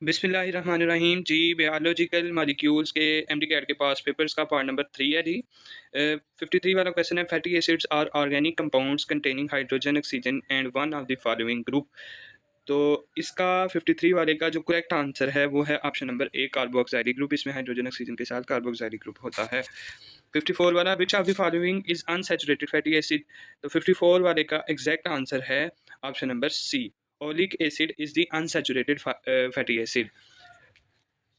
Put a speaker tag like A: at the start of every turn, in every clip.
A: बिस्मिल्लाहिर्रहमानिर्रहीम जी। Biological molecules के एमडी कैट के पास पेपर्स का पार्ट नंबर 3 है जी। 53 वाला क्वेश्चन है, fatty acids are organic compounds containing hydrogen oxygen and one of the following group. तो इसका 53 वाले का जो करेक्ट आंसर है वो है option number A, carboxylic group. इसमें हाइड्रोजन ऑक्सीजन के साथ कार्बोक्सिलिक ग्रुप होता है। 54 वाला, which of the following is unsaturated fatty acid. तो 54 वाले का एग्जैक्ट आंसर है option number C, oleic acid is the unsaturated fatty acid.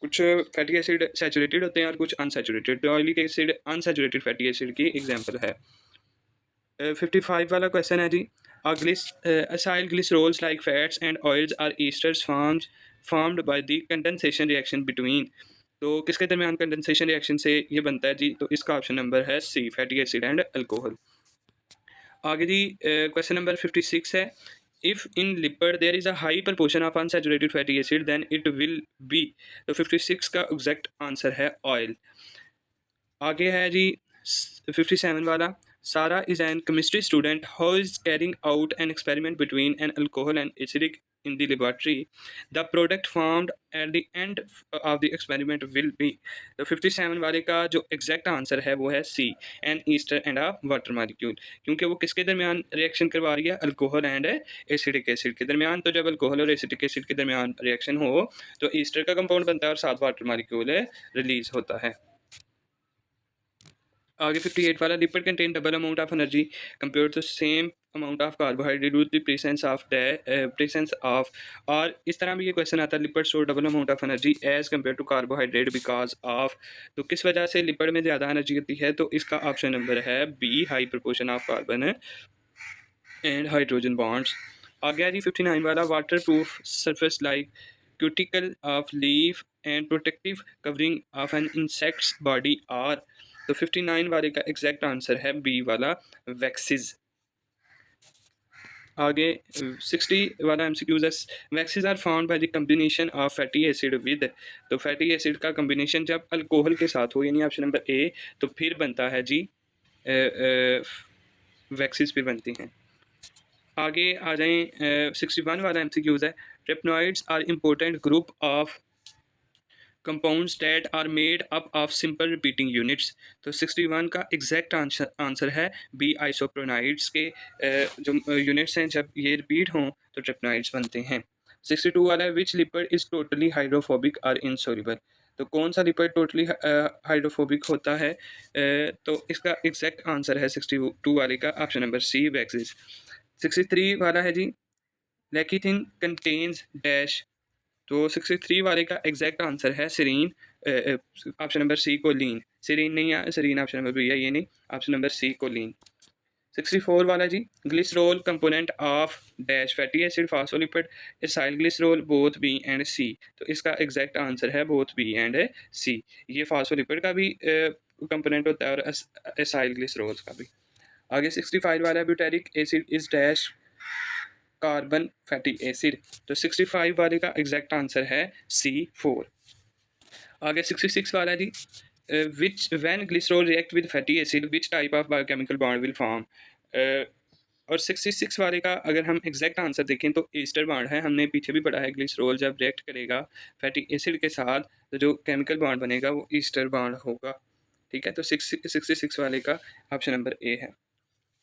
A: कुछ फैटी एसिड सैचुरेटेड होते हैं और कुछ अनसैचुरेटेड। तो oleic acid unsaturated fatty acid की एग्जांपल है। 55 वाला क्वेश्चन है जी, acyl glycerols like fats and oils are esters formed by the condensation reaction between। तो किसके दरमियान कंडेंसेशन रिएक्शन से ये बनता है जी? तो इसका ऑप्शन नंबर है C, fatty acid and alcohol. आगे जी, क्वेश्चन नंबर 56 है, if in lipid there is a high proportion of unsaturated fatty acid then it will be. तो 56 का एग्जैक्ट आंसर है ऑयल। आगे है जी 57 वाला, सारा is an chemistry student who is carrying out an experiment between an alcohol and acidic in the laboratory. The product farmed at the end of the experiment will be. तो 57 वाले का जो exact answer है वो है C, an ester and a water molecule. क्योंकि वो किसके दरमियान रिएक्शन करवा रही है? अल्कोहल एंड एसिडिक एसिड के दरमियान। तो जब अल्कोहल और एसिडिक एसिड के दरमियान रिएक्शन हो तो ईस्टर का कंपाउंड बनता है और साथ वाटर मॉलिक्यूल रिलीज होता है। आगे 58 वाला, lipid contain double amount of energy compare to same amount of carbohydrate with the presence of. और इस तरह भी ये क्वेश्चन आता है, lipid store double amount of energy as compare to carbohydrate because of. तो किस वजह से लिपिड में ज़्यादा एनर्जी होती है? तो इसका ऑप्शन नंबर है B, high proportion of carbon and hydrogen bonds. आगे जी 59 वाला, waterproof surface like cuticle of leaf and protective covering of an insects body are. तो 59 वाले का एग्जैक्ट आंसर है बी वाला, वैक्सीज। आगे 60 वाला एमसीक्यूज है, waxes are found by the combination of fatty acid with. तो फैटी एसिड का कम्बिनेशन जब अल्कोहल के साथ हो, यानी ऑप्शन नंबर ए, तो फिर बनता है जी वैक्सीज फिर बनती हैं। आगे आ जाएं, 61 वाला एमसीक्यूज है, terpenoids are important group of compounds that are made up of simple repeating units. तो 61 का एग्जैक्ट आंसर है बी, आइसोप्रोनाइड्स के जो यूनिट्स हैं जब ये रिपीट हों तो ट्रिप्नोइड्स बनते हैं। 62 वाला है, which lipid is totally hydrophobic or insoluble. तो कौन सा लिपिड टोटली हाइड्रोफोबिक होता है? तो इसका एग्जैक्ट आंसर है 62 वाले का ऑप्शन नंबर सी, वैक्सीज। 63 वाला है जी, लेकिथिन कंटेन्स डैश। तो 63 वाले का एग्जैक्ट आंसर है serine, option number C, choline. Serine नहीं है, सीरीन ऑप्शन नंबर बी है, ये नहीं, ऑप्शन नंबर सी, कोलीन। 64 वाला जी, glycerol component of dash fatty acid phospholipid acyl glycerol both B and C. तो इसका एग्जैक्ट आंसर है बोथ बी एंड सी। ये फास्फोलिपिड का भी कंपोनेंट होता है और एसाइल ग्लिसरॉल का भी। आगे 65 वाला, butyric acid is dash carbon fatty acid. तो 65 वाले का एग्जैक्ट आंसर है C4। आगे 66 वाला जी, which when glycerol react with fatty acid which type of biochemical bond will form. और 66 वाले का अगर हम एग्जैक्ट आंसर देखें तो ईस्टर बॉन्ड है। हमने पीछे भी पढ़ा है, ग्लिसरॉल जब रिएक्ट करेगा फैटी एसिड के साथ तो जो केमिकल बॉन्ड बनेगा वो ईस्टर बॉन्ड होगा। ठीक है, तो 66 वाले का ऑप्शन नंबर ए है।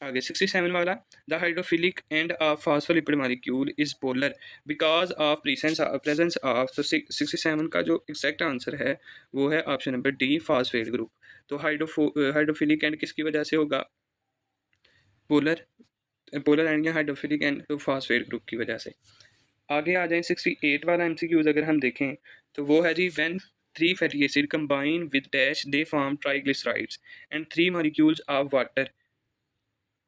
A: आगे 67 वाला, the hydrophilic end of phospholipid molecule is polar because of presence of. तो 67 का जो एग्जैक्ट आंसर है वो है option number D, phosphate group. तो हाइड्रोफिलिक एंड किसकी वजह से होगा? पोलर पोलर एंड या हाइड्रोफिलिक एंड तो फास्फेट ग्रुप की वजह से। आगे आ जाएं 68 वाला एमसीक्यूज अगर हम देखें तो वो है जी, when three fatty acid combine with dash they form triglycerides and three molecules of water.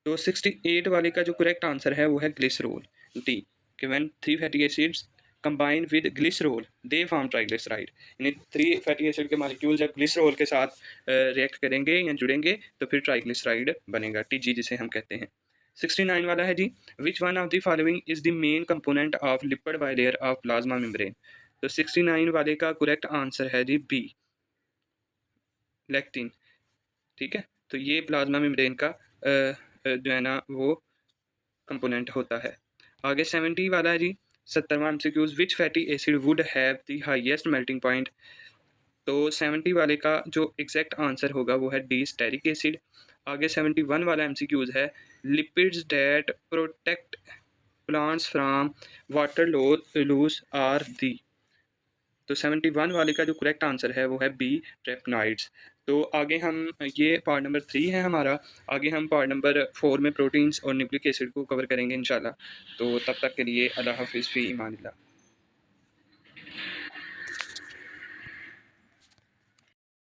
A: तो 68 वाले का जो करेक्ट आंसर है वो है ग्लिसरॉल, डी, कि when three fatty acids combine with glycerol they form triglyceride. यानी थ्री फैटी एसिड के मॉलिक्यूल जब ग्लिसरॉल के साथ रिएक्ट करेंगे या जुड़ेंगे तो फिर ट्राइग्लिसराइड बनेगा, टीजी जिसे हम कहते हैं। 69 वाला है जी, which one of the following is the main component of lipid bilayer of plasma membrane. तो 69 वाले का करेक्ट आंसर है जी बी, लेक्टिन। ठीक है, तो ये प्लाज्मा मेम्ब्रेन का जो है ना वो कंपोनेंट होता है। आगे 70 वाला है जी, 70वां MCQs, which fatty acid would have the highest melting point. तो 70 वाले का जो एग्जैक्ट आंसर होगा वो है डी, स्टेरिक एसिड। आगे 71 वाला MCQs है, lipids that protect plants from water loss are the. तो 71 वाले का जो करेक्ट आंसर है वो है बी, ट्रेपनॉइड्स। तो आगे हम, ये पार्ट नंबर 3 है हमारा, आगे हम पार्ट नंबर 4 में प्रोटीन्स और न्यूक्लिक एसिड को कवर करेंगे इंशाल्लाह। तो तब तक के लिए अल्लाह हाफिज़, फ़ी ईमानिल्लाह।